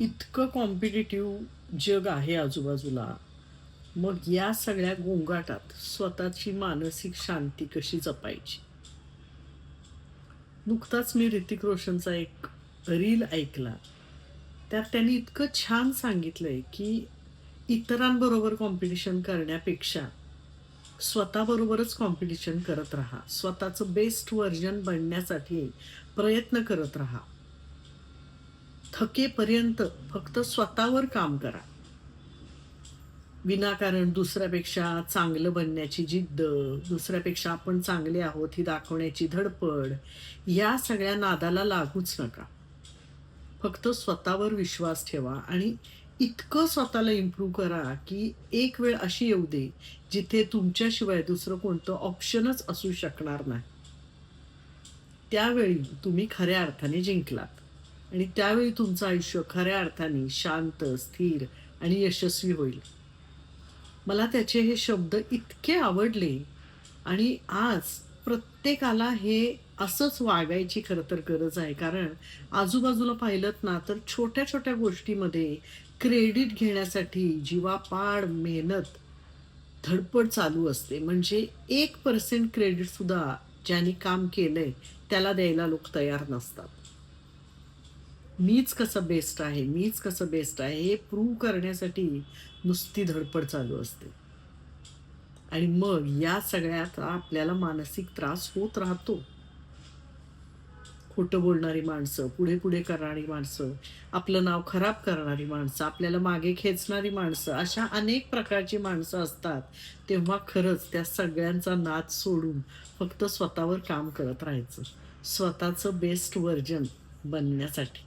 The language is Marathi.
इतकं कॉम्पिटिटिव्ह जग आहे आजूबाजूला. मग या सगळ्या गोंगाटात स्वतःची मानसिक शांती कशी जपायची? नुकताच मी ऋतिक रोशनचा एक रील ऐकला. त्यात त्यांनी इतकं छान सांगितलंय, की इतरांबरोबर कॉम्पिटिशन करण्यापेक्षा स्वतःबरोबरच कॉम्पिटिशन करत राहा. स्वतःचं बेस्ट व्हर्जन बनण्यासाठी प्रयत्न करत राहा. थकेपर्यंत फक्त स्वतःवर काम करा. विनाकारण दुसऱ्यापेक्षा चांगलं बनण्याची जिद्द, दुसऱ्यापेक्षा आपण चांगले आहोत ही दाखवण्याची धडपड, या सगळ्या नादाला लागूच नका. फक्त स्वतःवर विश्वास ठेवा आणि इतकं स्वतःला इम्प्रूव्ह करा, की एक वेळ अशी येऊ दे, जिथे तुमच्याशिवाय दुसरं कोणतं ऑप्शनच असू शकणार नाही. त्यावेळी तुम्ही खऱ्या अर्थाने जिंकलात आणि त्यावेळी तुमचं आयुष्य खऱ्या अर्थाने शांत, स्थिर आणि यशस्वी होईल. मला त्याचे हे शब्द इतके आवडले आणि आज प्रत्येकाला हे असंच वागायची खरं तर गरज आहे. कारण आजूबाजूला पाहिलत ना, तर छोट्या-छोट्या गोष्टीमध्ये क्रेडिट घेण्यासाठी जीवापाड मेहनत, धडपड चालू असते. म्हणजे 1% क्रेडिटसुद्धा ज्याने काम केलंय त्याला द्यायला लोक तयार नसतात. मीच कसं बेस्ट आहे, मीच कसं बेस्ट आहे हे प्रूव्ह करण्यासाठी नुसती धडपड चालू असते. आणि मग या सगळ्यात आपल्याला मानसिक त्रास होत राहतो. खोटं बोलणारी माणसं, पुढे-पुढे करणारी माणसं, आपलं नाव खराब करणारी माणसं, आपल्याला मागे खेचणारी माणसं, अशा अनेक प्रकारची माणसं असतात. तेव्हा खरंच त्या सगळ्यांचा नाद सोडून फक्त स्वतःवर काम करत राहायचं. स्वतःचं बेस्ट व्हर्जन बनण्यासाठी.